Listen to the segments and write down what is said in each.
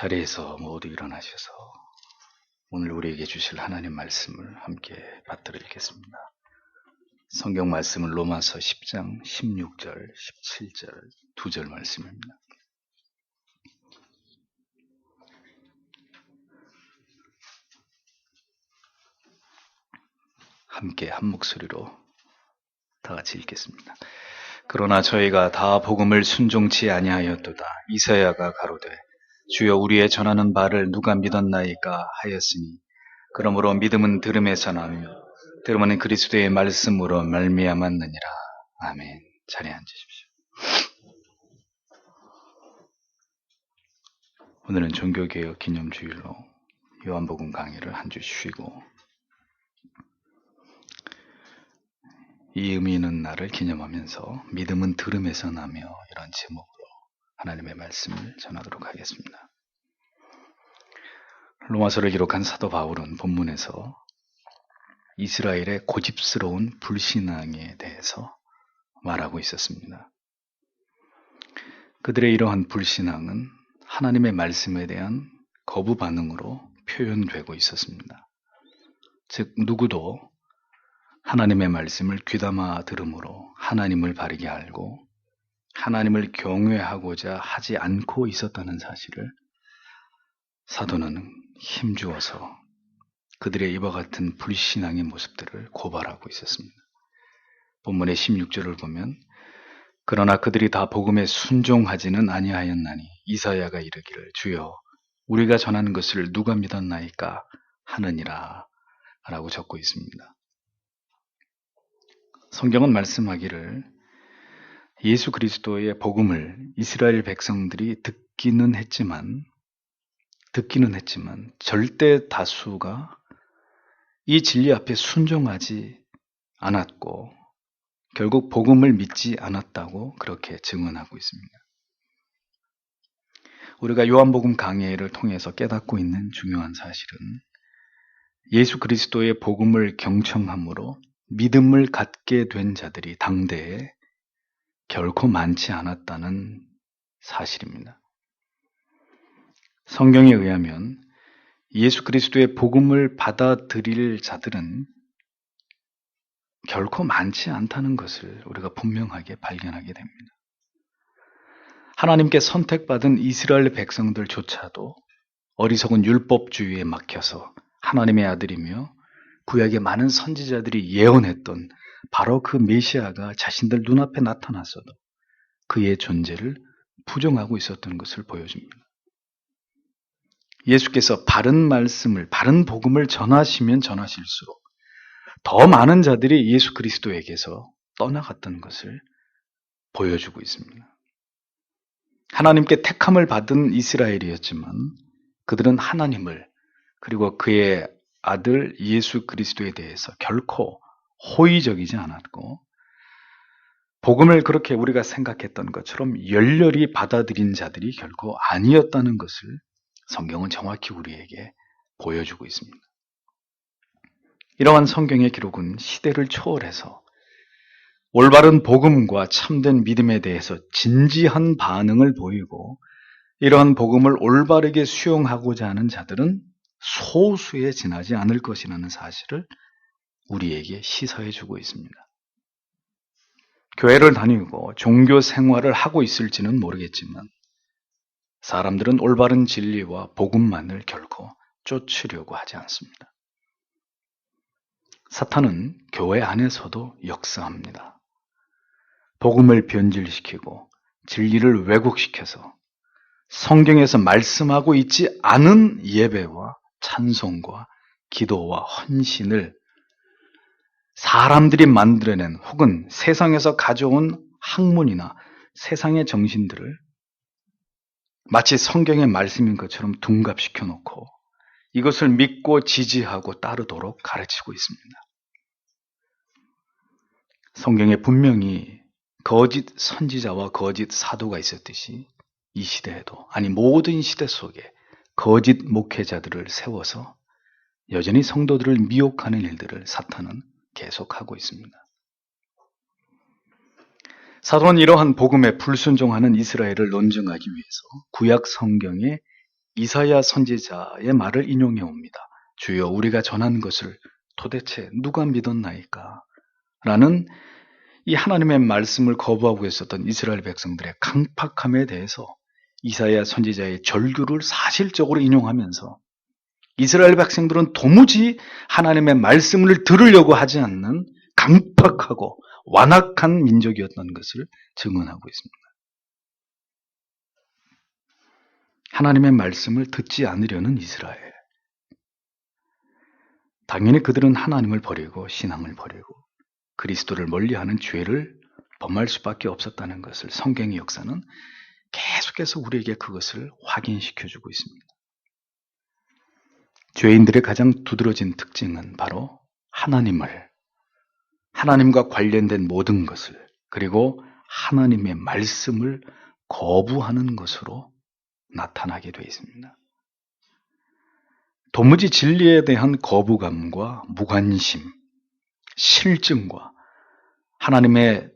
자리에서 모두 일어나셔서 오늘 우리에게 주실 하나님 말씀을 함께 받들어 읽겠습니다. 성경 말씀은 로마서 10장 16절, 17절, 2절 말씀입니다. 함께 한 목소리로 다 같이 읽겠습니다. 그러나 저희가 다 복음을 순종치 아니하였도다. 이사야가 가로되 주여 우리의 전하는 바를 누가 믿었나이까 하였으니 그러므로 믿음은 들음에서 나며 들음은 그리스도의 말씀으로 말미암았느니라. 아멘. 자리에 앉으십시오. 오늘은 종교개혁 기념주일로 요한복음 강의를 한 주 쉬고 이 의미 있는 날을 기념하면서 믿음은 들음에서 나며 이런 제목으로 하나님의 말씀을 전하도록 하겠습니다. 로마서를 기록한 사도 바울은 본문에서 이스라엘의 고집스러운 불신앙에 대해서 말하고 있었습니다. 그들의 이러한 불신앙은 하나님의 말씀에 대한 거부 반응으로 표현되고 있었습니다. 즉 누구도 하나님의 말씀을 귀담아 들음으로 하나님을 바르게 알고 하나님을 경외하고자 하지 않고 있었다는 사실을 사도는 힘주어서 그들의 이와 같은 불신앙의 모습들을 고발하고 있었습니다. 본문의 16절을 보면 그러나 그들이 다 복음에 순종하지는 아니하였나니 이사야가 이르기를 주여 우리가 전하는 것을 누가 믿었나이까 하느니라 라고 적고 있습니다. 성경은 말씀하기를 예수 그리스도의 복음을 이스라엘 백성들이 듣기는 했지만 절대 다수가 이 진리 앞에 순종하지 않았고 결국 복음을 믿지 않았다고 그렇게 증언하고 있습니다. 우리가 요한복음 강해를 통해서 깨닫고 있는 중요한 사실은 예수 그리스도의 복음을 경청함으로 믿음을 갖게 된 자들이 당대에 결코 많지 않았다는 사실입니다. 성경에 의하면 예수 그리스도의 복음을 받아들일 자들은 결코 많지 않다는 것을 우리가 분명하게 발견하게 됩니다. 하나님께 선택받은 이스라엘 백성들조차도 어리석은 율법주의에 막혀서 하나님의 아들이며 구약의 많은 선지자들이 예언했던 바로 그 메시아가 자신들 눈앞에 나타났어도 그의 존재를 부정하고 있었던 것을 보여줍니다. 예수께서 바른 말씀을, 바른 복음을 전하시면 전하실수록 더 많은 자들이 예수 그리스도에게서 떠나갔던 것을 보여주고 있습니다. 하나님께 택함을 받은 이스라엘이었지만 그들은 하나님을 그리고 그의 아들 예수 그리스도에 대해서 결코 호의적이지 않았고 복음을 그렇게 우리가 생각했던 것처럼 열렬히 받아들인 자들이 결코 아니었다는 것을 성경은 정확히 우리에게 보여주고 있습니다. 이러한 성경의 기록은 시대를 초월해서 올바른 복음과 참된 믿음에 대해서 진지한 반응을 보이고 이러한 복음을 올바르게 수용하고자 하는 자들은 소수에 지나지 않을 것이라는 사실을 우리에게 시사해주고 있습니다. 교회를 다니고 종교 생활을 하고 있을지는 모르겠지만 사람들은 올바른 진리와 복음만을 결코 쫓으려고 하지 않습니다. 사탄은 교회 안에서도 역사합니다. 복음을 변질시키고 진리를 왜곡시켜서 성경에서 말씀하고 있지 않은 예배와 찬송과 기도와 헌신을 사람들이 만들어낸 혹은 세상에서 가져온 학문이나 세상의 정신들을 마치 성경의 말씀인 것처럼 둔갑시켜 놓고 이것을 믿고 지지하고 따르도록 가르치고 있습니다. 성경에 분명히 거짓 선지자와 거짓 사도가 있었듯이 이 시대에도 아니 모든 시대 속에 거짓 목회자들을 세워서 여전히 성도들을 미혹하는 일들을 사탄은 계속하고 있습니다. 사도는 이러한 복음에 불순종하는 이스라엘을 논증하기 위해서 구약 성경의 이사야 선지자의 말을 인용해 옵니다. 주여 우리가 전한 것을 도대체 누가 믿었나이까? 라는 이 하나님의 말씀을 거부하고 있었던 이스라엘 백성들의 강팍함에 대해서 이사야 선지자의 절규를 사실적으로 인용하면서 이스라엘 백성들은 도무지 하나님의 말씀을 들으려고 하지 않는 강팍하고 완악한 민족이었던 것을 증언하고 있습니다. 하나님의 말씀을 듣지 않으려는 이스라엘. 당연히 그들은 하나님을 버리고 신앙을 버리고 그리스도를 멀리하는 죄를 범할 수밖에 없었다는 것을 성경의 역사는 계속해서 우리에게 그것을 확인시켜주고 있습니다. 죄인들의 가장 두드러진 특징은 바로 하나님과 관련된 모든 것을, 그리고 하나님의 말씀을 거부하는 것으로 나타나게 되어 있습니다. 도무지 진리에 대한 거부감과 무관심, 실증과 하나님의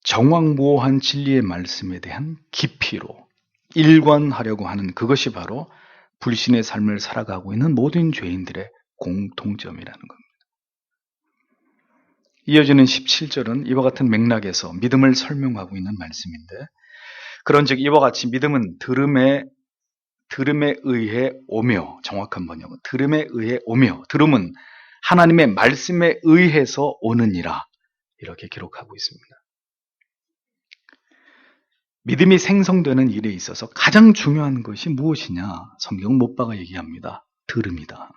정확무오한 진리의 말씀에 대한 깊이로 일관하려고 하는 그것이 바로 불신의 삶을 살아가고 있는 모든 죄인들의 공통점이라는 겁니다. 이어지는 17절은 이와 같은 맥락에서 믿음을 설명하고 있는 말씀인데, 그런즉 이와 같이 믿음은 들음에 의해 오며, 정확한 번역은 들음에 의해 오며, 들음은 하나님의 말씀에 의해서 오느니라, 이렇게 기록하고 있습니다. 믿음이 생성되는 일에 있어서 가장 중요한 것이 무엇이냐? 성경 못바가 얘기합니다. 들음이다.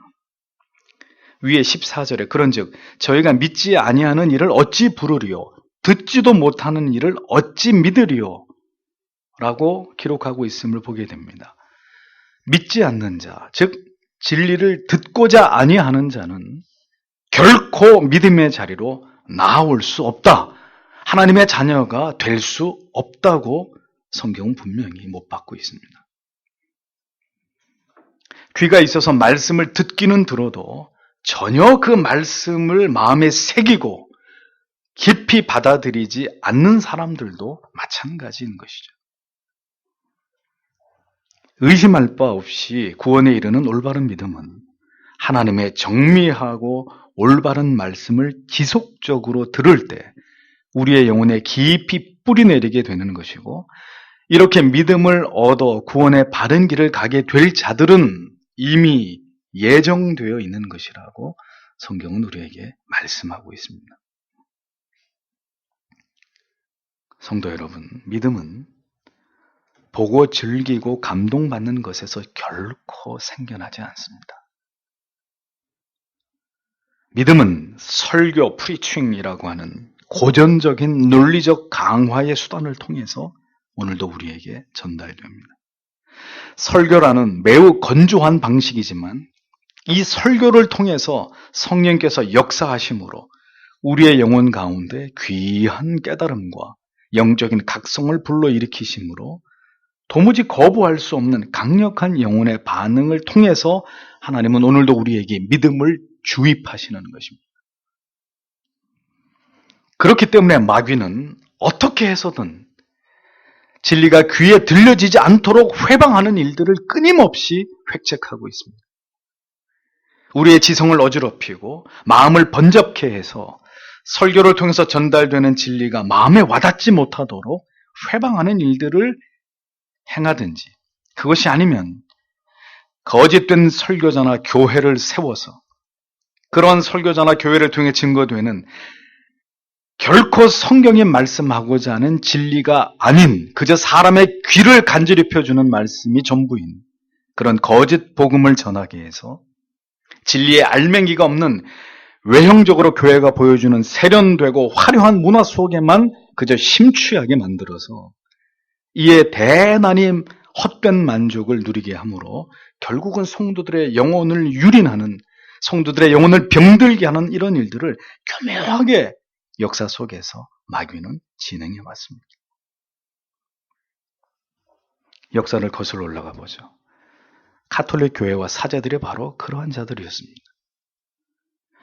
위에 14절에 그런즉 저희가 믿지 아니하는 일을 어찌 부르리요? 듣지도 못하는 일을 어찌 믿으리요? 라고 기록하고 있음을 보게 됩니다. 믿지 않는 자, 즉 진리를 듣고자 아니하는 자는 결코 믿음의 자리로 나아올 수 없다. 하나님의 자녀가 될 수 없다고 성경은 분명히 못 받고 있습니다. 귀가 있어서 말씀을 듣기는 들어도 전혀 그 말씀을 마음에 새기고 깊이 받아들이지 않는 사람들도 마찬가지인 것이죠. 의심할 바 없이 구원에 이르는 올바른 믿음은 하나님의 정밀하고 올바른 말씀을 지속적으로 들을 때 우리의 영혼에 깊이 뿌리내리게 되는 것이고, 이렇게 믿음을 얻어 구원의 바른 길을 가게 될 자들은 이미 예정되어 있는 것이라고 성경은 우리에게 말씀하고 있습니다. 성도 여러분, 믿음은 보고 즐기고 감동받는 것에서 결코 생겨나지 않습니다. 믿음은 설교, 프리칭이라고 하는 고전적인 논리적 강화의 수단을 통해서 오늘도 우리에게 전달됩니다. 설교라는 매우 건조한 방식이지만 이 설교를 통해서 성령께서 역사하심으로 우리의 영혼 가운데 귀한 깨달음과 영적인 각성을 불러일으키심으로 도무지 거부할 수 없는 강력한 영혼의 반응을 통해서 하나님은 오늘도 우리에게 믿음을 주입하시는 것입니다. 그렇기 때문에 마귀는 어떻게 해서든 진리가 귀에 들려지지 않도록 회방하는 일들을 끊임없이 획책하고 있습니다. 우리의 지성을 어지럽히고 마음을 번잡케 해서 설교를 통해서 전달되는 진리가 마음에 와닿지 못하도록 회방하는 일들을 행하든지, 그것이 아니면 거짓된 설교자나 교회를 세워서 그런 설교자나 교회를 통해 증거되는 결코 성경이 말씀하고자 하는 진리가 아닌 그저 사람의 귀를 간지럽혀주는 말씀이 전부인 그런 거짓 복음을 전하게 해서 진리의 알맹이가 없는 외형적으로 교회가 보여주는 세련되고 화려한 문화 속에만 그저 심취하게 만들어서 이에 대단히 헛된 만족을 누리게 하므로 결국은 성도들의 영혼을 유린하는, 성도들의 영혼을 병들게 하는 이런 일들을 교묘하게 역사 속에서 마귀는 진행해 왔습니다. 역사를 거슬러 올라가 보죠. 가톨릭 교회와 사제들이 바로 그러한 자들이었습니다.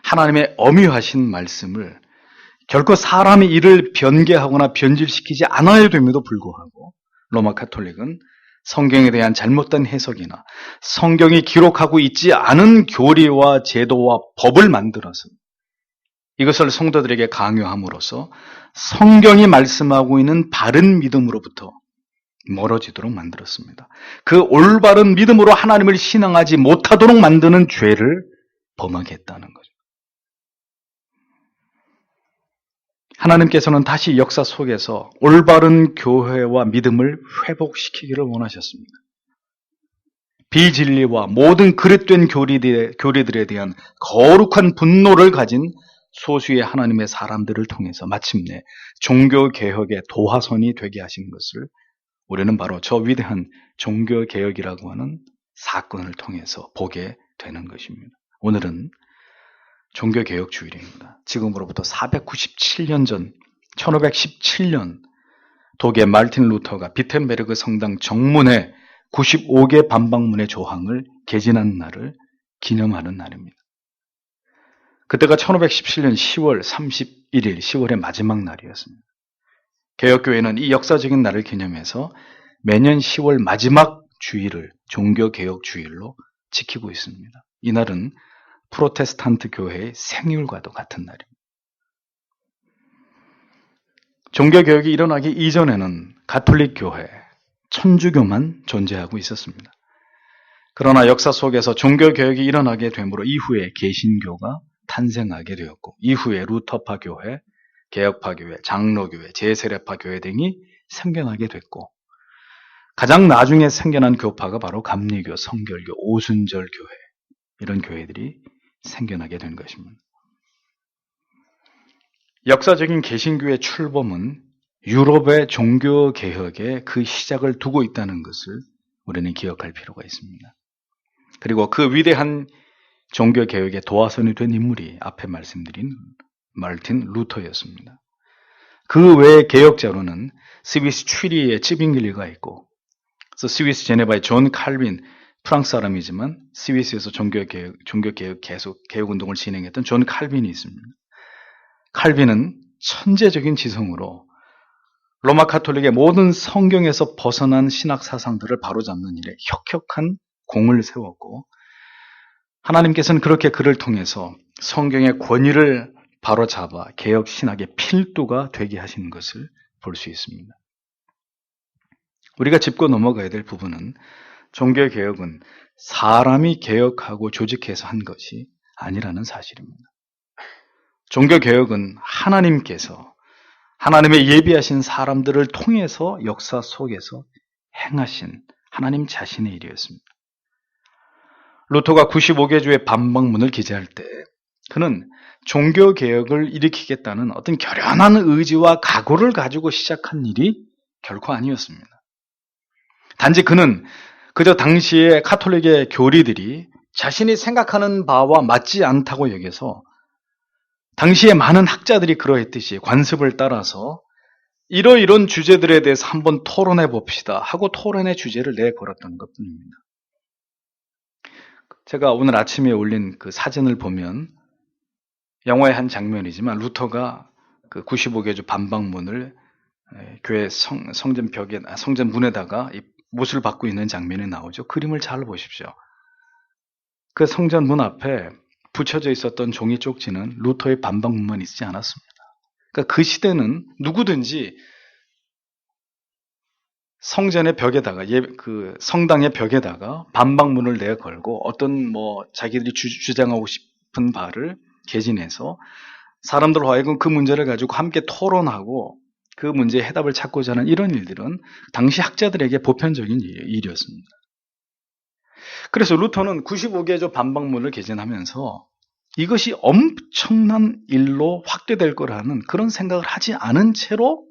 하나님의 엄유하신 말씀을 결코 사람이 이를 변개하거나 변질시키지 않아야 됨에도 불구하고 로마 가톨릭은 성경에 대한 잘못된 해석이나 성경이 기록하고 있지 않은 교리와 제도와 법을 만들어서 이것을 성도들에게 강요함으로써 성경이 말씀하고 있는 바른 믿음으로부터 멀어지도록 만들었습니다. 그 올바른 믿음으로 하나님을 신앙하지 못하도록 만드는 죄를 범하게 했다는 거죠. 하나님께서는 다시 역사 속에서 올바른 교회와 믿음을 회복시키기를 원하셨습니다. 비진리와 모든 그릇된 교리들에 대한 거룩한 분노를 가진 소수의 하나님의 사람들을 통해서 마침내 종교개혁의 도화선이 되게 하신 것을 우리는 바로 저 위대한 종교개혁이라고 하는 사건을 통해서 보게 되는 것입니다. 오늘은 종교개혁 주일입니다. 지금으로부터 497년 전 1517년 독일 말틴 루터가 비텐베르그 성당 정문에 95개 반박문의 조항을 개진한 날을 기념하는 날입니다. 그때가 1517년 10월 31일 10월의 마지막 날이었습니다. 개혁교회는 이 역사적인 날을 기념해서 매년 10월 마지막 주일을 종교개혁 주일로 지키고 있습니다. 이 날은 프로테스탄트 교회의 생일과도 같은 날입니다. 종교개혁이 일어나기 이전에는 가톨릭 교회, 천주교만 존재하고 있었습니다. 그러나 역사 속에서 종교개혁이 일어나게 되므로 이후에 개신교가 탄생하게 되었고 이후에 루터파 교회, 개혁파 교회, 장로교회, 제세례파 교회 등이 생겨나게 됐고 가장 나중에 생겨난 교파가 바로 감리교, 성결교, 오순절 교회 이런 교회들이 생겨나게 된 것입니다. 역사적인 개신교의 출범은 유럽의 종교개혁의 그 시작을 두고 있다는 것을 우리는 기억할 필요가 있습니다. 그리고 그 위대한 종교개혁의 도화선이 된 인물이 앞에 말씀드린 말틴 루터였습니다. 그 외의 개혁자로는 스위스 취리히의 찌빙글리가 있고 스위스 제네바의 존 칼빈, 프랑스 사람이지만 스위스에서 종교개혁 개혁운동을 진행했던 존 칼빈이 있습니다. 칼빈은 천재적인 지성으로 로마 카톨릭의 모든 성경에서 벗어난 신학 사상들을 바로잡는 일에 혁혁한 공을 세웠고 하나님께서는 그렇게 그를 통해서 성경의 권위를 바로잡아 개혁 신학의 필두가 되게 하신 것을 볼 수 있습니다. 우리가 짚고 넘어가야 될 부분은 종교개혁은 사람이 개혁하고 조직해서 한 것이 아니라는 사실입니다. 종교개혁은 하나님께서 하나님의 예비하신 사람들을 통해서 역사 속에서 행하신 하나님 자신의 일이었습니다. 루터가 95개 주의 반박문을 기재할 때 그는 종교개혁을 일으키겠다는 어떤 결연한 의지와 각오를 가지고 시작한 일이 결코 아니었습니다. 단지 그는 그저 당시의 카톨릭의 교리들이 자신이 생각하는 바와 맞지 않다고 여겨서 당시에 많은 학자들이 그러했듯이 관습을 따라서 이러이런 주제들에 대해서 한번 토론해 봅시다 하고 토론의 주제를 내걸었던 것뿐입니다. 제가 오늘 아침에 올린 그 사진을 보면 영화의 한 장면이지만 루터가 그 95개조 반박문을 교회 성전 벽에, 성전 문에다가 못을 받고 있는 장면이 나오죠. 그림을 잘 보십시오. 그 성전 문 앞에 붙여져 있었던 종이 쪽지는 루터의 반박문만 있지 않았습니다. 그러니까 그 시대는 누구든지 성전의 벽에다가 그 성당의 벽에다가 반박문을 내걸고 어떤 자기들이 주장하고 싶은 바를 개진해서 사람들 하여금 그 문제를 가지고 함께 토론하고 그 문제의 해답을 찾고자 하는 이런 일들은 당시 학자들에게 보편적인 일이었습니다. 그래서 루터는 95개조 반박문을 개진하면서 이것이 엄청난 일로 확대될 거라는 그런 생각을 하지 않은 채로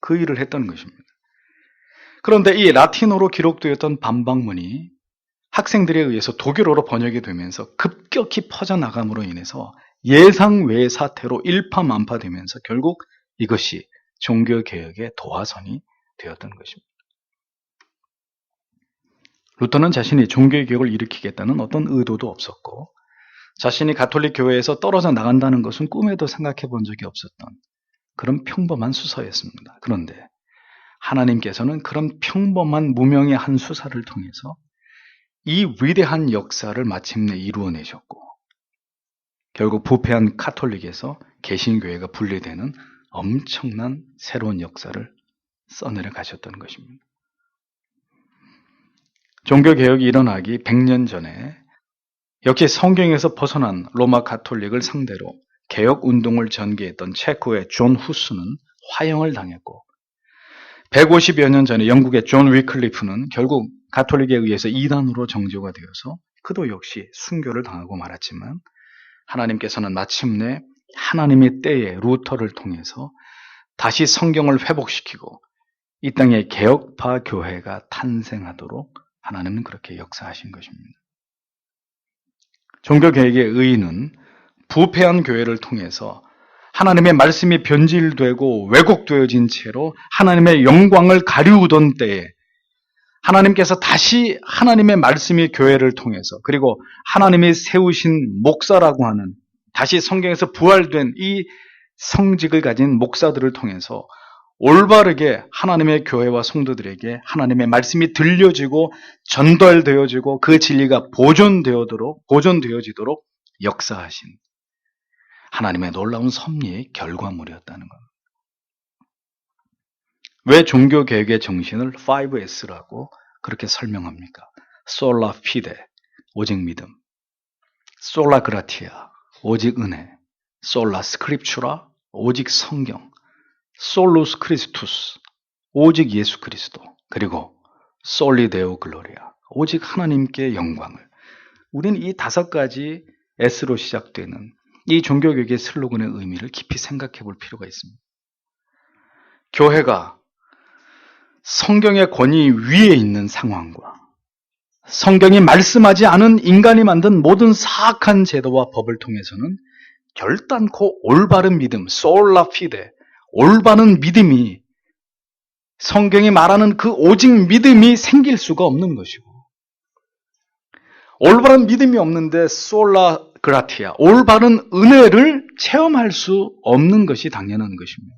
그 일을 했던 것입니다. 그런데 이 라틴어로 기록되었던 반박문이 학생들에 의해서 독일어로 번역이 되면서 급격히 퍼져나감으로 인해서 예상 외의 사태로 일파만파되면서 결국 이것이 종교개혁의 도화선이 되었던 것입니다. 루터는 자신이 종교개혁을 일으키겠다는 어떤 의도도 없었고 자신이 가톨릭 교회에서 떨어져 나간다는 것은 꿈에도 생각해 본 적이 없었던 그런 평범한 수사였습니다. 그런데 하나님께서는 그런 평범한 무명의 한 수사를 통해서 이 위대한 역사를 마침내 이루어내셨고, 결국 부패한 카톨릭에서 개신교회가 분리되는 엄청난 새로운 역사를 써내려 가셨던 것입니다. 종교개혁이 일어나기 100년 전에 역시 성경에서 벗어난 로마 가톨릭을 상대로 개혁운동을 전개했던 체코의 존 후스는 화형을 당했고, 150여 년 전에 영국의 존 위클리프는 결국 가톨릭에 의해서 이단으로 정죄가 되어서 그도 역시 순교를 당하고 말았지만, 하나님께서는 마침내 하나님의 때에 루터를 통해서 다시 성경을 회복시키고 이 땅에 개혁파 교회가 탄생하도록 하나님은 그렇게 역사하신 것입니다. 종교개혁의 의의는 부패한 교회를 통해서 하나님의 말씀이 변질되고 왜곡되어진 채로 하나님의 영광을 가리우던 때에 하나님께서 다시 하나님의 말씀이 교회를 통해서, 그리고 하나님이 세우신 목사라고 하는 다시 성경에서 부활된 이 성직을 가진 목사들을 통해서 올바르게 하나님의 교회와 성도들에게 하나님의 말씀이 들려지고 전달되어지고 그 진리가 보존되어지도록 역사하신 하나님의 놀라운 섭리의 결과물이었다는 것. 왜 종교개혁의 정신을 5S라고 그렇게 설명합니까? 솔라 피데, 오직 믿음, 솔라 그라티아, 오직 은혜, 솔라 스크립추라, 오직 성경, 솔루스 크리스투스, 오직 예수 그리스도, 그리고 솔리 데오 글로리아, 오직 하나님께 영광을. 우리는 이 5가지 S로 시작되는 이 종교개혁의 슬로건의 의미를 깊이 생각해 볼 필요가 있습니다. 교회가 성경의 권위 위에 있는 상황과 성경이 말씀하지 않은 인간이 만든 모든 사악한 제도와 법을 통해서는 결단코 올바른 믿음, 솔라 피데, 올바른 믿음이, 성경이 말하는 그 오직 믿음이 생길 수가 없는 것이고, 올바른 믿음이 없는데 솔라 그라티아, 올바른 은혜를 체험할 수 없는 것이 당연한 것입니다.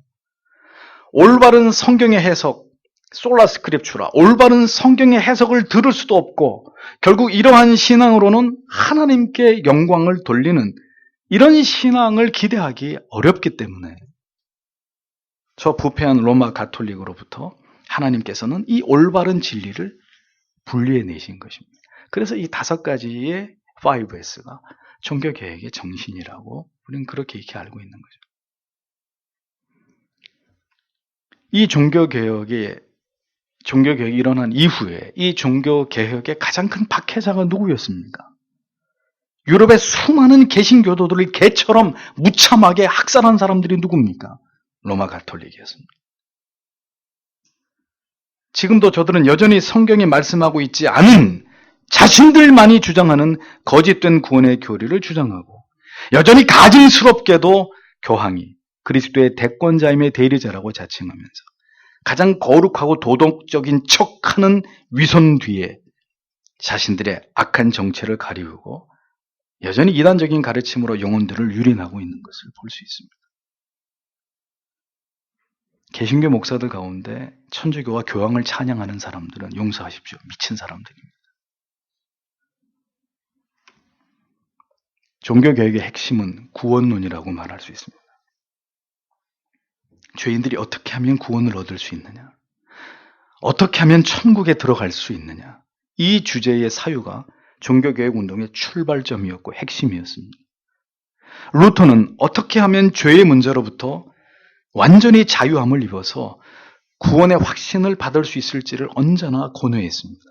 올바른 성경의 해석, 솔라 스크립추라, 올바른 성경의 해석을 들을 수도 없고, 결국 이러한 신앙으로는 하나님께 영광을 돌리는 이런 신앙을 기대하기 어렵기 때문에 저 부패한 로마 가톨릭으로부터 하나님께서는 이 올바른 진리를 분리해내신 것입니다. 그래서 이 5가지의 5S가 종교개혁의 정신이라고 우리는 그렇게 이렇게 알고 있는 거죠. 이 종교개혁이 일어난 이후에 이 종교개혁의 가장 큰 박해자가 누구였습니까? 유럽의 수많은 개신교도들을 개처럼 무참하게 학살한 사람들이 누굽니까? 로마 가톨릭이었습니다. 지금도 저들은 여전히 성경이 말씀하고 있지 않은 자신들만이 주장하는 거짓된 구원의 교리를 주장하고, 여전히 가증스럽게도 교황이 그리스도의 대권자임의 대리자라고 자칭하면서 가장 거룩하고 도덕적인 척하는 위선 뒤에 자신들의 악한 정체를 가리우고 여전히 이단적인 가르침으로 영혼들을 유린하고 있는 것을 볼 수 있습니다. 개신교 목사들 가운데 천주교와 교황을 찬양하는 사람들은 용서하십시오, 미친 사람들입니다. 종교개혁의 핵심은 구원론이라고 말할 수 있습니다. 죄인들이 어떻게 하면 구원을 얻을 수 있느냐? 어떻게 하면 천국에 들어갈 수 있느냐? 이 주제의 사유가 종교개혁 운동의 출발점이었고 핵심이었습니다. 루터는 어떻게 하면 죄의 문제로부터 완전히 자유함을 입어서 구원의 확신을 받을 수 있을지를 언제나 고뇌했습니다.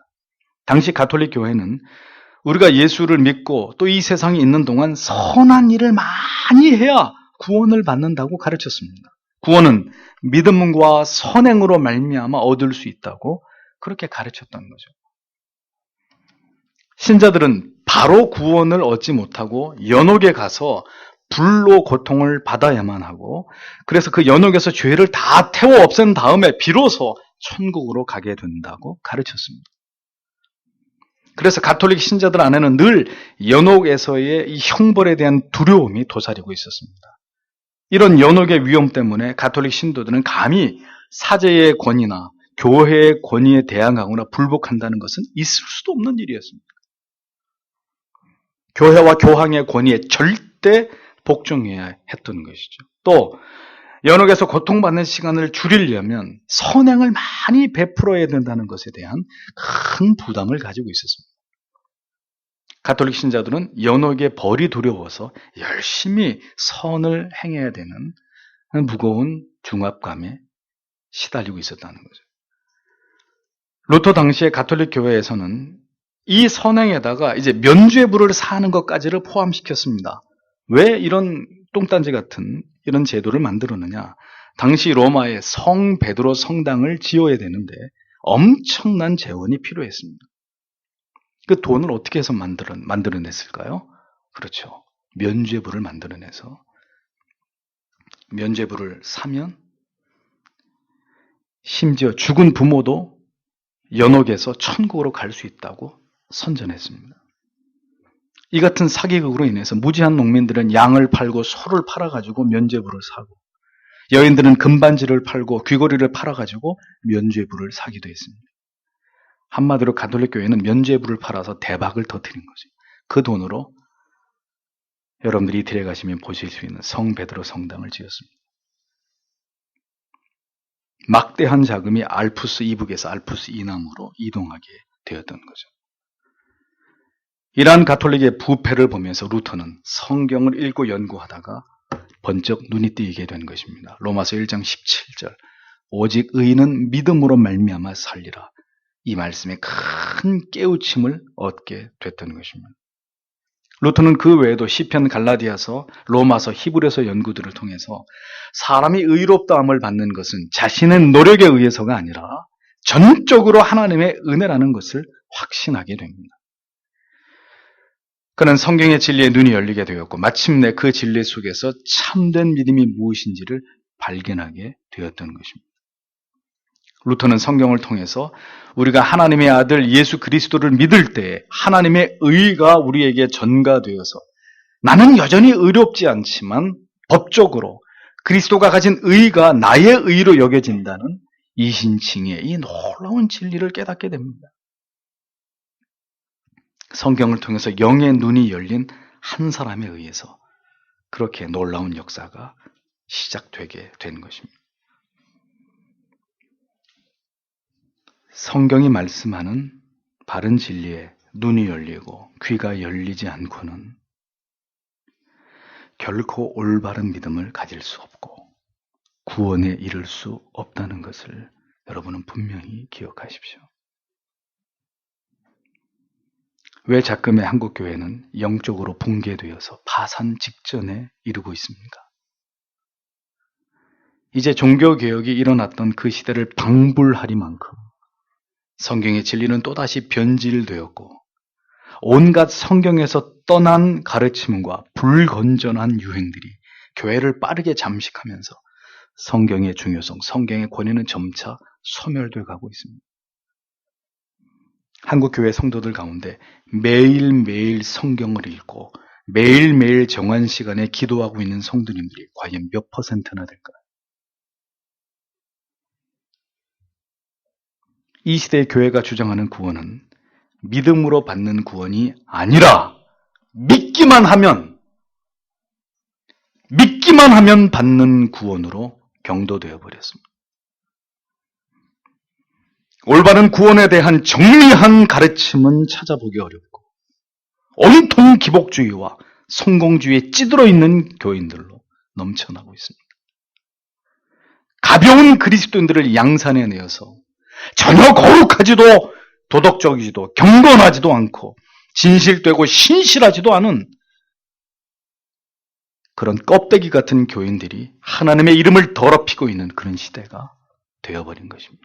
당시 가톨릭 교회는 우리가 예수를 믿고 또 이 세상에 있는 동안 선한 일을 많이 해야 구원을 받는다고 가르쳤습니다. 구원은 믿음과 선행으로 말미암아 얻을 수 있다고 그렇게 가르쳤던 거죠. 신자들은 바로 구원을 얻지 못하고 연옥에 가서 불로 고통을 받아야만 하고, 그래서 그 연옥에서 죄를 다 태워 없앤 다음에 비로소 천국으로 가게 된다고 가르쳤습니다. 그래서 가톨릭 신자들 안에는 늘 연옥에서의 이 형벌에 대한 두려움이 도사리고 있었습니다. 이런 연옥의 위험 때문에 가톨릭 신도들은 감히 사제의 권위나 교회의 권위에 대항하거나 불복한다는 것은 있을 수도 없는 일이었습니다. 교회와 교황의 권위에 절대 복종해야 했던 것이죠. 또 연옥에서 고통받는 시간을 줄이려면 선행을 많이 베풀어야 된다는 것에 대한 큰 부담을 가지고 있었습니다. 가톨릭 신자들은 연옥의 벌이 두려워서 열심히 선을 행해야 되는 무거운 중압감에 시달리고 있었다는 거죠. 루터 당시의 가톨릭 교회에서는 이 선행에다가 이제 면죄부를 사는 것까지를 포함시켰습니다. 왜 이런 똥단지 같은 이런 제도를 만들었느냐? 당시 로마에 성 베드로 성당을 지어야 되는데 엄청난 재원이 필요했습니다. 그 돈을 어떻게 해서 만들어냈을까요? 그렇죠. 면죄부를 만들어내서 면죄부를 사면 심지어 죽은 부모도 연옥에서 천국으로 갈 수 있다고 선전했습니다. 이 같은 사기극으로 인해서 무지한 농민들은 양을 팔고 소를 팔아가지고 면죄부를 사고, 여인들은 금반지를 팔고 귀걸이를 팔아가지고 면죄부를 사기도 했습니다. 한마디로 가톨릭 교회는 면죄부를 팔아서 대박을 터뜨린 거죠. 그 돈으로 여러분들이 이태리에 가시면 보실 수 있는 성 베드로 성당을 지었습니다. 막대한 자금이 알프스 이북에서 알프스 이남으로 이동하게 되었던 거죠. 이러한 가톨릭의 부패를 보면서 루터는 성경을 읽고 연구하다가 번쩍 눈이 띄게 된 것입니다. 로마서 1장 17절 오직 의인은 믿음으로 말미암아 살리라. 이 말씀에 큰 깨우침을 얻게 됐던 것입니다. 루터는 그 외에도 시편, 갈라디아서, 로마서, 히브리서 연구들을 통해서 사람이 의롭다함을 받는 것은 자신의 노력에 의해서가 아니라 전적으로 하나님의 은혜라는 것을 확신하게 됩니다. 그는 성경의 진리에 눈이 열리게 되었고 마침내 그 진리 속에서 참된 믿음이 무엇인지를 발견하게 되었던 것입니다. 루터는 성경을 통해서 우리가 하나님의 아들 예수 그리스도를 믿을 때 하나님의 의가 우리에게 전가되어서 나는 여전히 의롭지 않지만 법적으로 그리스도가 가진 의가 나의 의로 여겨진다는 이신칭의 이 놀라운 진리를 깨닫게 됩니다. 성경을 통해서 영의 눈이 열린 한 사람에 의해서 그렇게 놀라운 역사가 시작되게 된 것입니다. 성경이 말씀하는 바른 진리에 눈이 열리고 귀가 열리지 않고는 결코 올바른 믿음을 가질 수 없고 구원에 이를 수 없다는 것을 여러분은 분명히 기억하십시오. 왜 자금의 한국교회는 영적으로 붕괴되어서 파산 직전에 이르고 있습니까? 이제 종교개혁이 일어났던 그 시대를 방불하리만큼 성경의 진리는 또다시 변질되었고 온갖 성경에서 떠난 가르침과 불건전한 유행들이 교회를 빠르게 잠식하면서 성경의 중요성, 성경의 권위는 점차 소멸되어 가고 있습니다. 한국교회 성도들 가운데 매일매일 성경을 읽고 매일매일 정한 시간에 기도하고 있는 성도님들이 과연 몇 퍼센트나 될까요? 이 시대의 교회가 주장하는 구원은 믿음으로 받는 구원이 아니라 믿기만 하면 받는 구원으로 경도되어 버렸습니다. 올바른 구원에 대한 정리한 가르침은 찾아보기 어렵고 온통 기복주의와 성공주의에 찌들어 있는 교인들로 넘쳐나고 있습니다. 가벼운 그리스도인들을 양산해내어서 전혀 거룩하지도 도덕적이지도 경건하지도 않고 진실되고 신실하지도 않은 그런 껍데기 같은 교인들이 하나님의 이름을 더럽히고 있는 그런 시대가 되어버린 것입니다.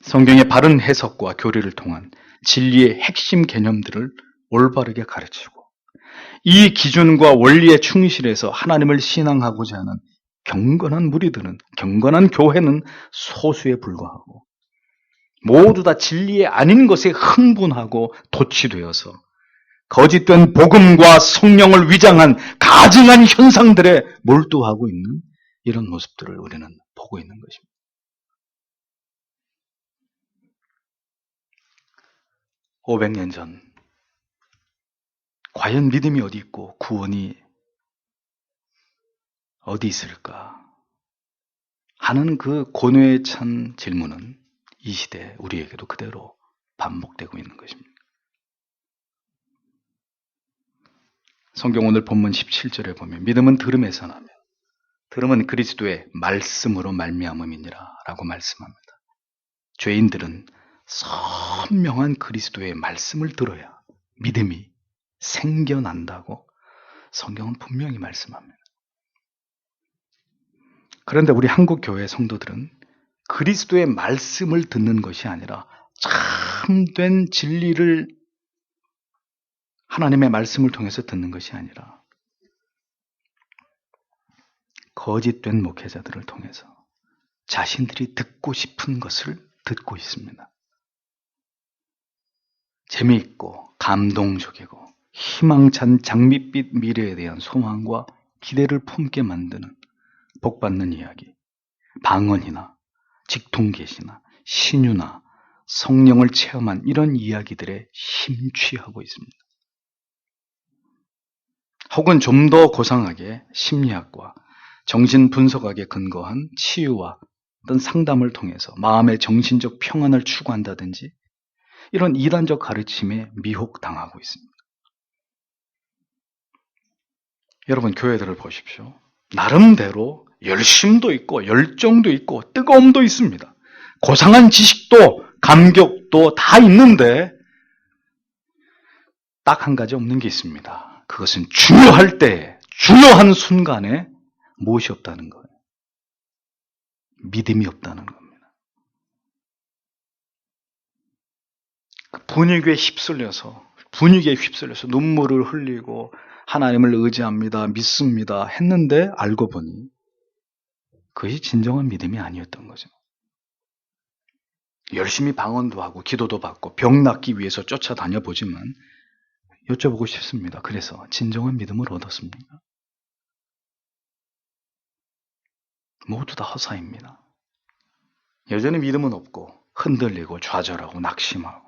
성경의 바른 해석과 교리를 통한 진리의 핵심 개념들을 올바르게 가르치고 이 기준과 원리에 충실해서 하나님을 신앙하고자 하는 경건한 무리들은, 경건한 교회는 소수에 불과하고 모두 다 진리에 아닌 것에 흥분하고 도취되어서 거짓된 복음과 성령을 위장한 가증한 현상들에 몰두하고 있는 이런 모습들을 우리는 보고 있는 것입니다. 500년 전 과연 믿음이 어디 있고 구원이 어디 있을까 하는 그 고뇌에 찬 질문은 이 시대 우리에게도 그대로 반복되고 있는 것입니다. 성경 오늘 본문 17절에 보면 믿음은 들음에서 나며 들음은 그리스도의 말씀으로 말미암음이니라 라고 말씀합니다. 죄인들은 선명한 그리스도의 말씀을 들어야 믿음이 생겨난다고 성경은 분명히 말씀합니다. 그런데 우리 한국 교회 성도들은 그리스도의 말씀을 듣는 것이 아니라 참된 진리를 하나님의 말씀을 통해서 듣는 것이 아니라 거짓된 목회자들을 통해서 자신들이 듣고 싶은 것을 듣고 있습니다. 재미있고 감동적이고 희망찬 장밋빛 미래에 대한 소망과 기대를 품게 만드는 복받는 이야기, 방언이나 직통계시나 신유나 성령을 체험한 이런 이야기들에 심취하고 있습니다. 혹은 좀 더 고상하게 심리학과 정신분석학에 근거한 치유와 어떤 상담을 통해서 마음의 정신적 평안을 추구한다든지 이런 이단적 가르침에 미혹당하고 있습니다. 여러분 교회들을 보십시오. 나름대로 열심도 있고 열정도 있고 뜨거움도 있습니다. 고상한 지식도 감격도 다 있는데 딱 한 가지 없는 게 있습니다. 그것은 중요할 때, 중요한 순간에 무엇이 없다는 거예요? 믿음이 없다는 겁니다. 분위기에 휩쓸려서 눈물을 흘리고 하나님을 의지합니다, 믿습니다 했는데 알고 보니 그것이 진정한 믿음이 아니었던 거죠. 열심히 방언도 하고 기도도 받고 병 낫기 위해서 쫓아다녀 보지만 여쭤보고 싶습니다. 그래서 진정한 믿음을 얻었습니까? 모두 다 허사입니다. 여전히 믿음은 없고 흔들리고 좌절하고 낙심하고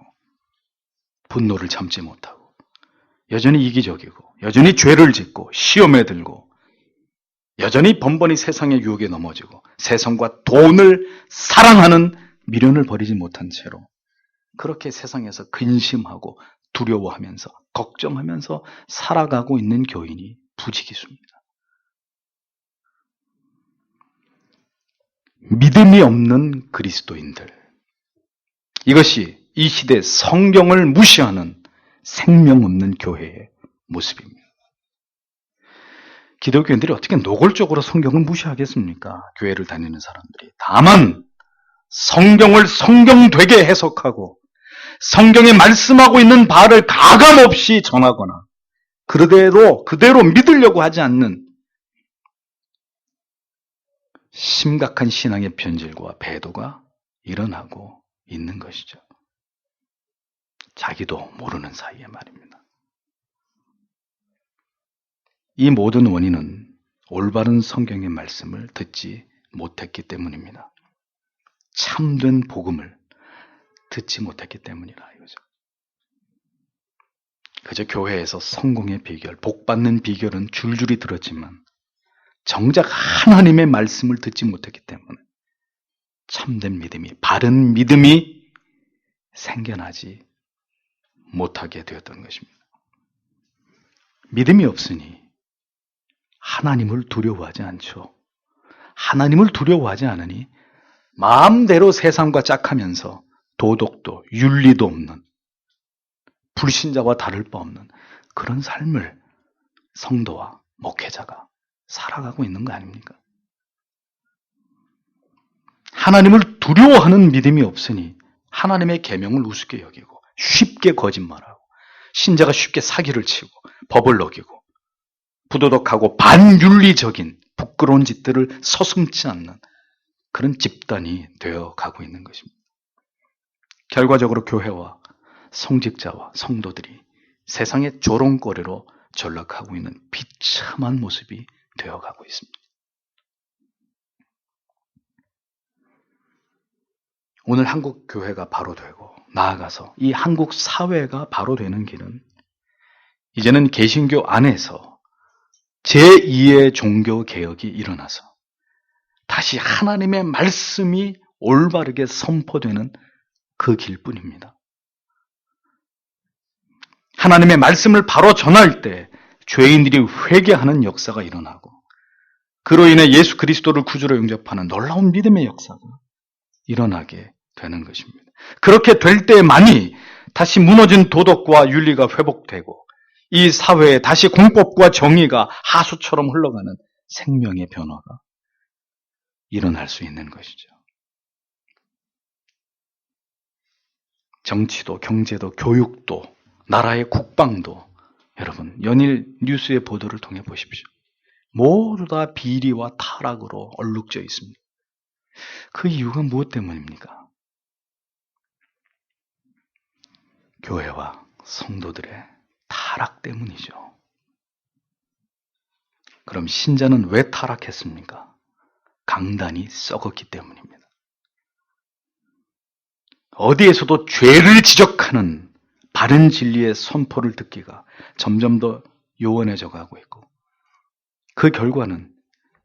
분노를 참지 못하고 여전히 이기적이고 여전히 죄를 짓고 시험에 들고 여전히 번번이 세상의 유혹에 넘어지고 세상과 돈을 사랑하는 미련을 버리지 못한 채로 그렇게 세상에서 근심하고 두려워하면서 걱정하면서 살아가고 있는 교인이 부지기수입니다. 믿음이 없는 그리스도인들. 이것이 이 시대 성경을 무시하는 생명 없는 교회의 모습입니다. 기독교인들이 어떻게 노골적으로 성경을 무시하겠습니까? 교회를 다니는 사람들이. 다만 성경을 성경되게 해석하고 성경에 말씀하고 있는 바를 가감없이 전하거나 그대로 믿으려고 하지 않는 심각한 신앙의 변질과 배도가 일어나고 있는 것이죠. 자기도 모르는 사이에 말입니다. 이 모든 원인은 올바른 성경의 말씀을 듣지 못했기 때문입니다. 참된 복음을 듣지 못했기 때문이라 이거죠. 그저 교회에서 성공의 비결, 복받는 비결은 줄줄이 들었지만 정작 하나님의 말씀을 듣지 못했기 때문에 참된 믿음이, 바른 믿음이 생겨나지 못하게 되었던 것입니다. 믿음이 없으니 하나님을 두려워하지 않죠. 하나님을 두려워하지 않으니 마음대로 세상과 짝하면서 도덕도 윤리도 없는 불신자와 다를 바 없는 그런 삶을 성도와 목회자가 살아가고 있는 거 아닙니까? 하나님을 두려워하는 믿음이 없으니 하나님의 계명을 우습게 여기고 쉽게 거짓말하고 신자가 쉽게 사기를 치고 법을 어기고 부도덕하고 반윤리적인 부끄러운 짓들을 서슴지 않는 그런 집단이 되어가고 있는 것입니다. 결과적으로 교회와 성직자와 성도들이 세상의 조롱거리로 전락하고 있는 비참한 모습이 되어가고 있습니다. 오늘 한국 교회가 바로 되고 나아가서 이 한국 사회가 바로 되는 길은 이제는 개신교 안에서 제2의 종교 개혁이 일어나서 다시 하나님의 말씀이 올바르게 선포되는 그 길뿐입니다. 하나님의 말씀을 바로 전할 때 죄인들이 회개하는 역사가 일어나고 그로 인해 예수 그리스도를 구주로 영접하는 놀라운 믿음의 역사가 일어나게 되는 것입니다. 그렇게 될 때만이 다시 무너진 도덕과 윤리가 회복되고 이 사회에 다시 공법과 정의가 하수처럼 흘러가는 생명의 변화가 일어날 수 있는 것이죠. 정치도 경제도 교육도 나라의 국방도 여러분 연일 뉴스의 보도를 통해 보십시오. 모두 다 비리와 타락으로 얼룩져 있습니다. 그 이유가 무엇 때문입니까? 교회와 성도들의 타락 때문이죠. 그럼 신자는 왜 타락했습니까? 강단이 썩었기 때문입니다. 어디에서도 죄를 지적하는 바른 진리의 선포를 듣기가 점점 더 요원해져 가고 있고 그 결과는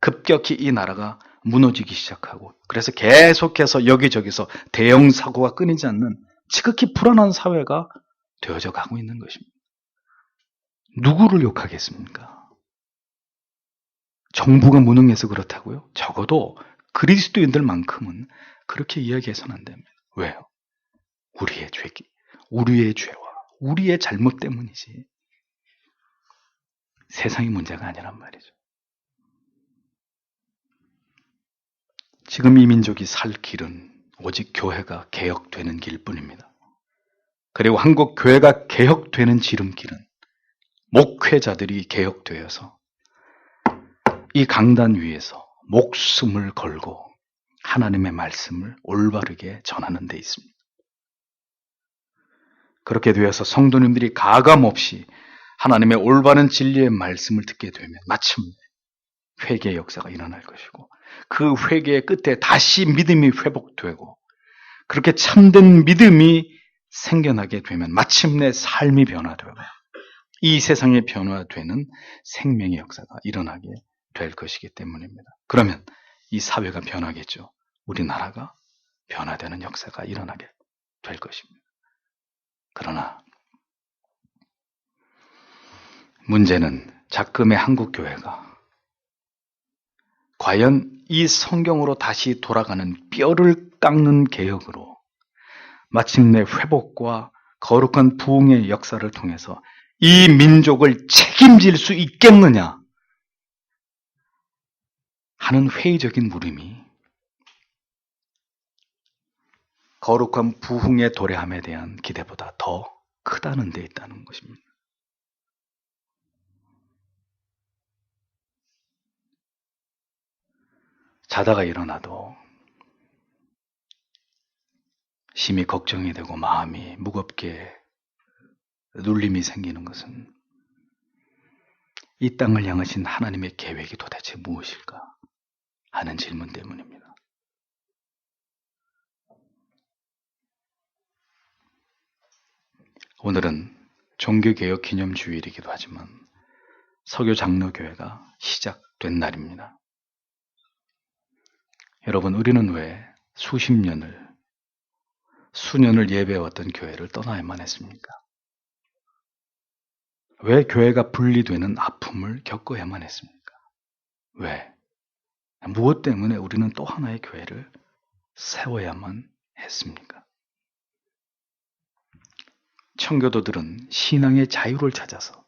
급격히 이 나라가 무너지기 시작하고 그래서 계속해서 여기저기서 대형 사고가 끊이지 않는 지극히 불안한 사회가 되어져 가고 있는 것입니다. 누구를 욕하겠습니까? 정부가 무능해서 그렇다고요? 적어도 그리스도인들만큼은 그렇게 이야기해서는 안 됩니다. 왜요? 우리의 죄와 우리의 잘못 때문이지 세상의 문제가 아니란 말이죠. 지금 이 민족이 살 길은 오직 교회가 개혁되는 길뿐입니다. 그리고 한국 교회가 개혁되는 지름길은 목회자들이 개혁되어서 이 강단 위에서 목숨을 걸고 하나님의 말씀을 올바르게 전하는 데 있습니다. 그렇게 되어서 성도님들이 가감없이 하나님의 올바른 진리의 말씀을 듣게 되면 마침내 회개의 역사가 일어날 것이고 그 회개의 끝에 다시 믿음이 회복되고 그렇게 참된 믿음이 생겨나게 되면 마침내 삶이 변화되고 이 세상에 변화되는 생명의 역사가 일어나게 될 것이기 때문입니다. 그러면 이 사회가 변하겠죠. 우리나라가 변화되는 역사가 일어나게 될 것입니다. 그러나 문제는 작금의 한국교회가 과연 이 성경으로 다시 돌아가는 뼈를 깎는 개혁으로 마침내 회복과 거룩한 부흥의 역사를 통해서 이 민족을 책임질 수 있겠느냐 하는 회의적인 물음이 거룩한 부흥의 도래함에 대한 기대보다 더 크다는 데 있다는 것입니다. 자다가 일어나도 심히 걱정이 되고 마음이 무겁게 눌림이 생기는 것은 이 땅을 향하신 하나님의 계획이 도대체 무엇일까 하는 질문 때문입니다. 오늘은 종교개혁 기념주일이기도 하지만 서교 장로교회가 시작된 날입니다. 여러분, 우리는 왜 수년을 예배해왔던 교회를 떠나야만 했습니까? 왜 교회가 분리되는 아픔을 겪어야만 했습니까? 왜? 무엇 때문에 우리는 또 하나의 교회를 세워야만 했습니까? 청교도들은 신앙의 자유를 찾아서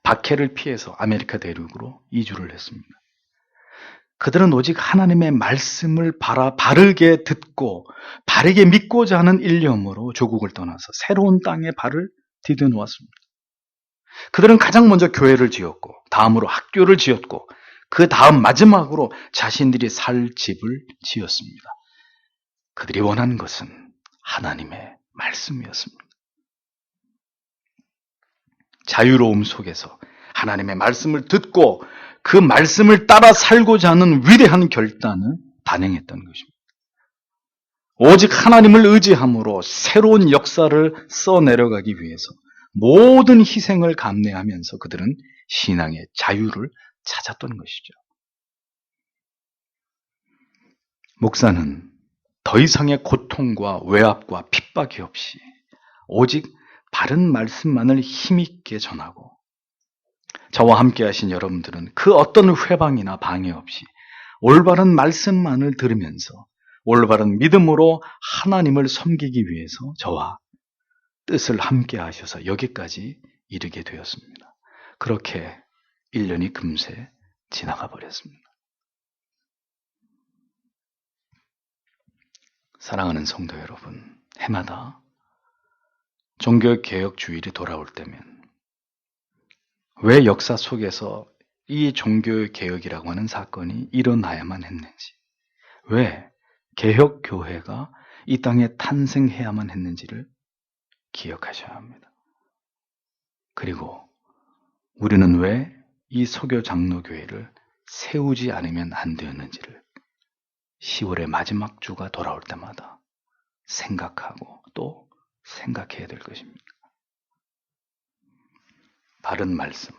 박해를 피해서 아메리카 대륙으로 이주를 했습니다. 그들은 오직 하나님의 말씀을 바르게 듣고 바르게 믿고자 하는 일념으로 조국을 떠나서 새로운 땅에 발을 디뎌 놓았습니다. 그들은 가장 먼저 교회를 지었고 다음으로 학교를 지었고 그 다음 마지막으로 자신들이 살 집을 지었습니다. 그들이 원하는 것은 하나님의 말씀이었습니다. 자유로움 속에서 하나님의 말씀을 듣고 그 말씀을 따라 살고자 하는 위대한 결단을 단행했던 것입니다. 오직 하나님을 의지함으로 새로운 역사를 써내려가기 위해서 모든 희생을 감내하면서 그들은 신앙의 자유를 찾았던 것이죠. 목사는 더 이상의 고통과 외압과 핍박이 없이 오직 바른 말씀만을 힘있게 전하고, 저와 함께 하신 여러분들은 그 어떤 회방이나 방해 없이 올바른 말씀만을 들으면서 올바른 믿음으로 하나님을 섬기기 위해서 저와 뜻을 함께 하셔서 여기까지 이르게 되었습니다. 그렇게 1년이 금세 지나가 버렸습니다. 사랑하는 성도 여러분, 해마다 종교개혁 주일이 돌아올 때면 왜 역사 속에서 이 종교개혁이라고 하는 사건이 일어나야만 했는지, 왜 개혁교회가 이 땅에 탄생해야만 했는지를 기억하셔야 합니다. 그리고 우리는 왜 이 소교장로교회를 세우지 않으면 안 되었는지를 10월의 마지막 주가 돌아올 때마다 생각하고 또 생각해야 될 것입니다. 바른 말씀,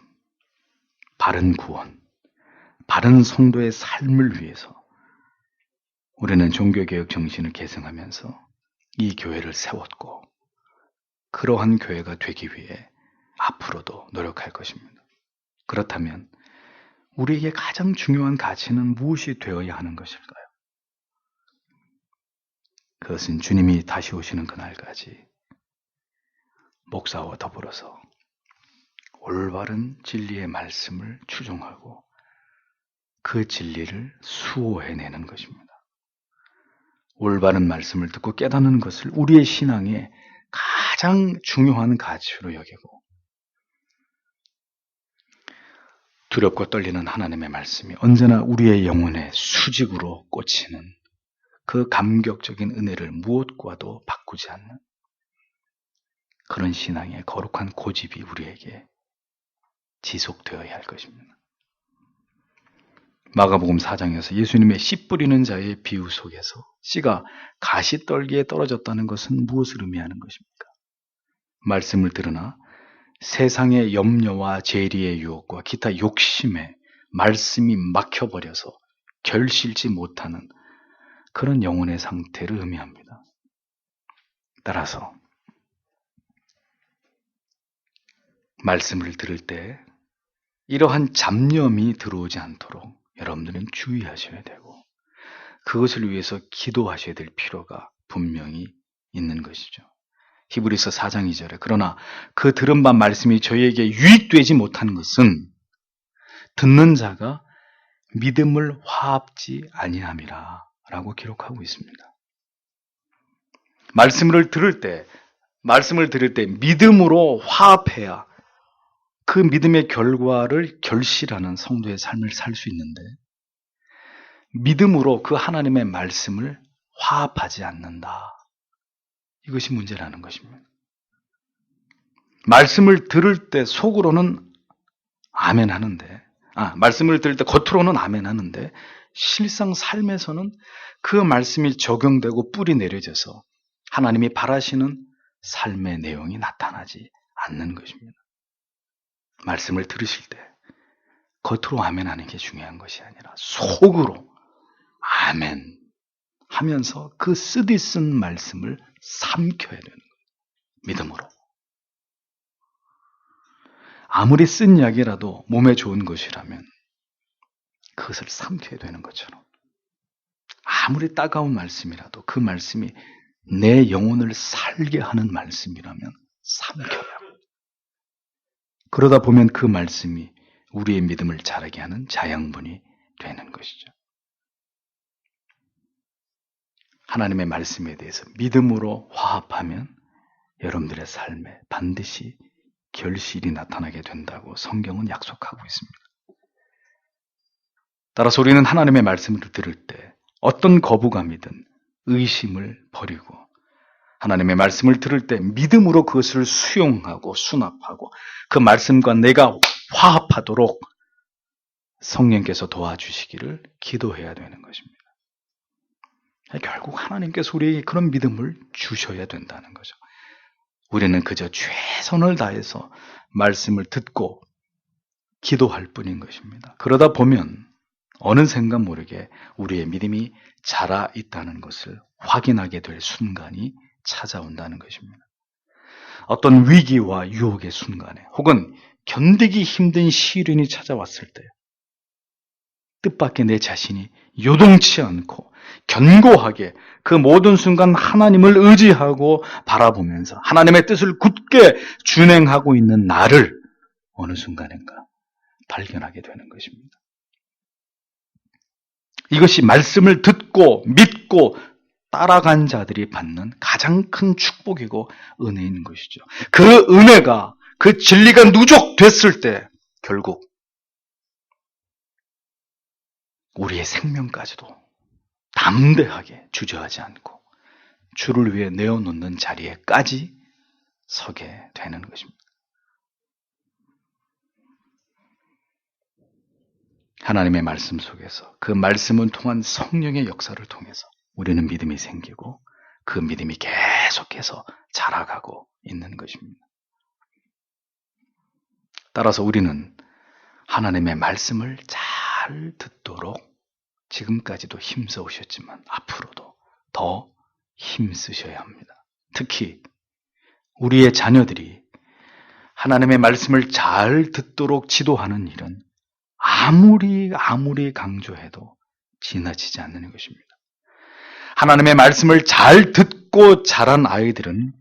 바른 구원, 바른 성도의 삶을 위해서 우리는 종교개혁 정신을 계승하면서 이 교회를 세웠고, 그러한 교회가 되기 위해 앞으로도 노력할 것입니다. 그렇다면 우리에게 가장 중요한 가치는 무엇이 되어야 하는 것일까요? 그것은 주님이 다시 오시는 그날까지 목사와 더불어서 올바른 진리의 말씀을 추종하고 그 진리를 수호해내는 것입니다. 올바른 말씀을 듣고 깨닫는 것을 우리의 신앙의 가장 중요한 가치로 여기고, 두렵고 떨리는 하나님의 말씀이 언제나 우리의 영혼의 수직으로 꽂히는 그 감격적인 은혜를 무엇과도 바꾸지 않는 그런 신앙의 거룩한 고집이 우리에게 지속되어야 할 것입니다. 마가복음 4장에서 예수님의 씨 뿌리는 자의 비유 속에서 씨가 가시떨기에 떨어졌다는 것은 무엇을 의미하는 것입니까? 말씀을 들으나 세상의 염려와 재리의 유혹과 기타 욕심에 말씀이 막혀버려서 결실지 못하는 그런 영혼의 상태를 의미합니다. 따라서 말씀을 들을 때 이러한 잡념이 들어오지 않도록 여러분들은 주의하셔야 되고, 그것을 위해서 기도하셔야 될 필요가 분명히 있는 것이죠. 히브리서 4장 2절에 그러나 그 들은 바 말씀이 저희에게 유익되지 못하는 것은 듣는 자가 믿음을 화합지 아니함이라 라고 기록하고 있습니다. 말씀을 들을 때 믿음으로 화합해야 그 믿음의 결과를 결실하는 성도의 삶을 살 수 있는데, 믿음으로 그 하나님의 말씀을 화합하지 않는다. 이것이 문제라는 것입니다. 말씀을 들을 때 속으로는 아멘 하는데, 말씀을 들을 때 겉으로는 아멘 하는데, 실상 삶에서는 그 말씀이 적용되고 뿌리 내려져서 하나님이 바라시는 삶의 내용이 나타나지 않는 것입니다. 말씀을 들으실 때 겉으로 아멘 하는 게 중요한 것이 아니라 속으로 아멘 하면서 그 쓰디쓴 말씀을 삼켜야 되는 거예요. 믿음으로. 아무리 쓴 약이라도 몸에 좋은 것이라면 그것을 삼켜야 되는 것처럼, 아무리 따가운 말씀이라도 그 말씀이 내 영혼을 살게 하는 말씀이라면 삼켜야 합니다. 그러다 보면 그 말씀이 우리의 믿음을 자라게 하는 자양분이 되는 것이죠. 하나님의 말씀에 대해서 믿음으로 화합하면 여러분들의 삶에 반드시 결실이 나타나게 된다고 성경은 약속하고 있습니다. 따라서 우리는 하나님의 말씀을 들을 때 어떤 거부감이든 의심을 버리고 하나님의 말씀을 들을 때 믿음으로 그것을 수용하고 수납하고 그 말씀과 내가 화합하도록 성령께서 도와주시기를 기도해야 되는 것입니다. 결국 하나님께서 우리에게 그런 믿음을 주셔야 된다는 거죠. 우리는 그저 최선을 다해서 말씀을 듣고 기도할 뿐인 것입니다. 그러다 보면 어느샌가 모르게 우리의 믿음이 자라 있다는 것을 확인하게 될 순간이 찾아온다는 것입니다. 어떤 위기와 유혹의 순간에 혹은 견디기 힘든 시련이 찾아왔을 때 뜻밖의 내 자신이 요동치 않고 견고하게 그 모든 순간 하나님을 의지하고 바라보면서 하나님의 뜻을 굳게 준행하고 있는 나를 어느 순간인가 발견하게 되는 것입니다. 이것이 말씀을 듣고 믿고 따라간 자들이 받는 가장 큰 축복이고 은혜인 것이죠. 그 은혜가, 그 진리가 누적됐을 때 결국 우리의 생명까지도 담대하게 주저하지 않고 주를 위해 내어놓는 자리에까지 서게 되는 것입니다. 하나님의 말씀 속에서 그 말씀을 통한 성령의 역사를 통해서 우리는 믿음이 생기고 그 믿음이 계속해서 자라가고 있는 것입니다. 따라서 우리는 하나님의 말씀을 잘 듣도록 지금까지도 힘써 오셨지만 앞으로도 더 힘쓰셔야 합니다. 특히 우리의 자녀들이 하나님의 말씀을 잘 듣도록 지도하는 일은 아무리 강조해도 지나치지 않는 것입니다. 하나님의 말씀을 잘 듣고 자란 아이들은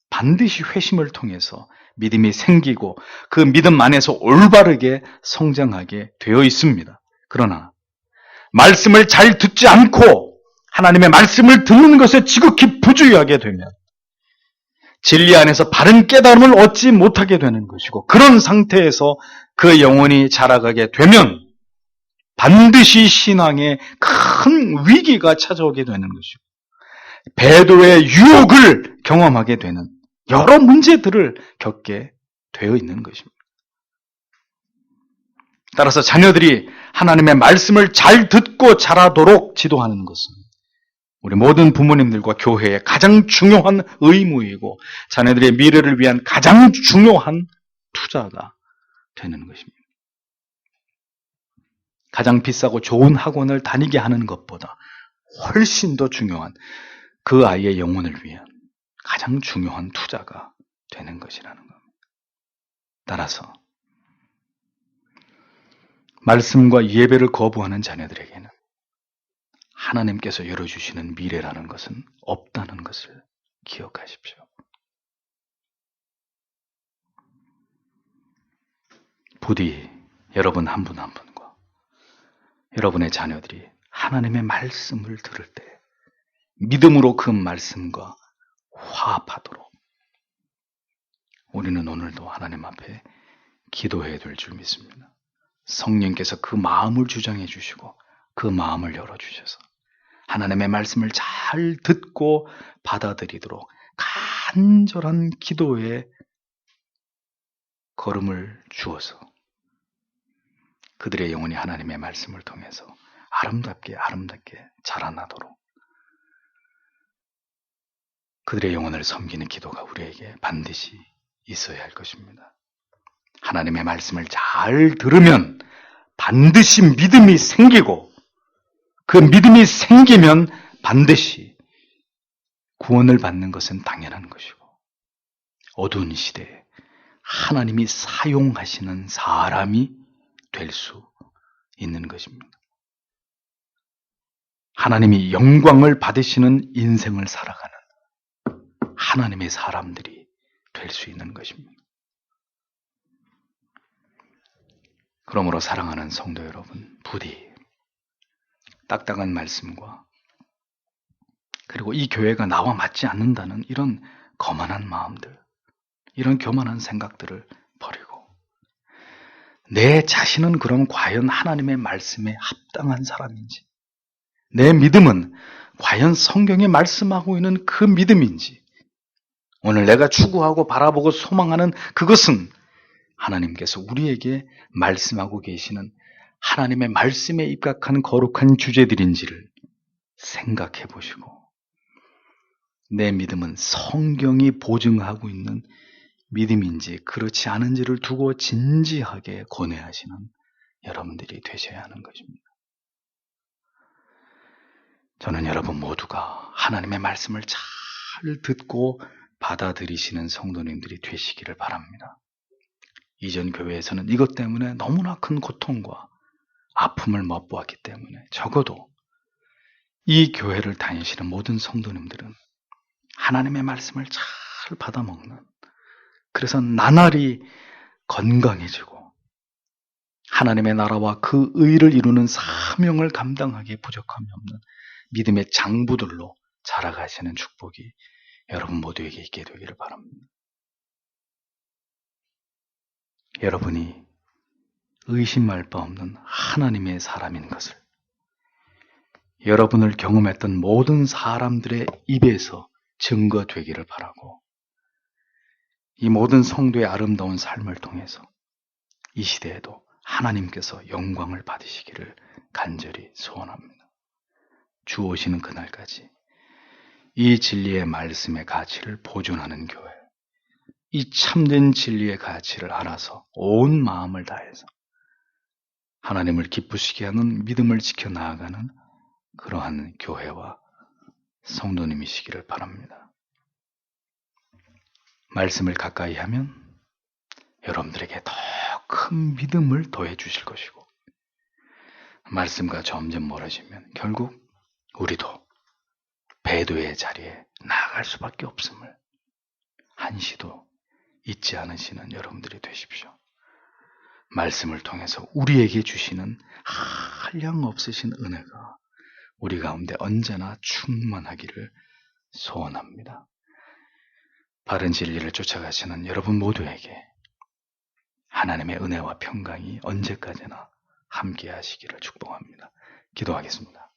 반드시 회심을 통해서 믿음이 생기고 그 믿음 안에서 올바르게 성장하게 되어 있습니다. 그러나 말씀을 잘 듣지 않고 하나님의 말씀을 듣는 것에 지극히 부주의하게 되면 진리 안에서 바른 깨달음을 얻지 못하게 되는 것이고 그런 상태에서 그 영혼이 자라가게 되면 반드시 신앙에 큰 위기가 찾아오게 되는 것이고 배도의 유혹을 경험하게 되는 여러 문제들을 겪게 되어 있는 것입니다. 따라서 자녀들이 하나님의 말씀을 잘 듣고 자라도록 지도하는 것은 우리 모든 부모님들과 교회의 가장 중요한 의무이고 자녀들의 미래를 위한 가장 중요한 투자가 되는 것입니다. 가장 비싸고 좋은 학원을 다니게 하는 것보다 훨씬 더 중요한 그 아이의 영혼을 위한 가장 중요한 투자가 되는 것이라는 겁니다. 따라서 말씀과 예배를 거부하는 자녀들에게는 하나님께서 열어주시는 미래라는 것은 없다는 것을 기억하십시오. 부디 여러분 한 분 한 분과 여러분의 자녀들이 하나님의 말씀을 들을 때 믿음으로 그 말씀과 화합하도록 우리는 오늘도 하나님 앞에 기도해야 될 줄 믿습니다. 성령께서 그 마음을 주장해 주시고 그 마음을 열어주셔서 하나님의 말씀을 잘 듣고 받아들이도록 간절한 기도의 걸음을 주어서 그들의 영혼이 하나님의 말씀을 통해서 아름답게 자라나도록 그들의 영혼을 섬기는 기도가 우리에게 반드시 있어야 할 것입니다. 하나님의 말씀을 잘 들으면 반드시 믿음이 생기고 그 믿음이 생기면 반드시 구원을 받는 것은 당연한 것이고 어두운 시대에 하나님이 사용하시는 사람이 될 수 있는 것입니다. 하나님이 영광을 받으시는 인생을 살아가는 하나님의 사람들이 될 수 있는 것입니다. 그러므로 사랑하는 성도 여러분, 부디 딱딱한 말씀과 그리고 이 교회가 나와 맞지 않는다는 이런 거만한 마음들, 이런 교만한 생각들을 버리고 내 자신은 그럼 과연 하나님의 말씀에 합당한 사람인지, 내 믿음은 과연 성경에 말씀하고 있는 그 믿음인지, 오늘 내가 추구하고 바라보고 소망하는 그것은 하나님께서 우리에게 말씀하고 계시는 하나님의 말씀에 입각한 거룩한 주제들인지를 생각해 보시고 내 믿음은 성경이 보증하고 있는 믿음인지 그렇지 않은지를 두고 진지하게 고뇌하시는 여러분들이 되셔야 하는 것입니다. 저는 여러분 모두가 하나님의 말씀을 잘 듣고 받아들이시는 성도님들이 되시기를 바랍니다. 이전 교회에서는 이것 때문에 너무나 큰 고통과 아픔을 맛보았기 때문에 적어도 이 교회를 다니시는 모든 성도님들은 하나님의 말씀을 잘 받아먹는, 그래서 나날이 건강해지고 하나님의 나라와 그 의를 이루는 사명을 감당하기에 부족함이 없는 믿음의 장부들로 자라가시는 축복이 여러분 모두에게 있게 되기를 바랍니다. 여러분이 의심할 바 없는 하나님의 사람인 것을 여러분을 경험했던 모든 사람들의 입에서 증거되기를 바라고, 이 모든 성도의 아름다운 삶을 통해서 이 시대에도 하나님께서 영광을 받으시기를 간절히 소원합니다. 주 오시는 그날까지 이 진리의 말씀의 가치를 보존하는 교회, 이 참된 진리의 가치를 알아서 온 마음을 다해서 하나님을 기쁘시게 하는 믿음을 지켜나가는 그러한 교회와 성도님이시기를 바랍니다. 말씀을 가까이 하면 여러분들에게 더 큰 믿음을 더해 주실 것이고, 말씀과 점점 멀어지면 결국 우리도 배도의 자리에 나아갈 수밖에 없음을 한시도 잊지 않으시는 여러분들이 되십시오. 말씀을 통해서 우리에게 주시는 한량없으신 은혜가 우리 가운데 언제나 충만하기를 소원합니다. 바른 진리를 쫓아가시는 여러분 모두에게 하나님의 은혜와 평강이 언제까지나 함께 하시기를 축복합니다. 기도하겠습니다.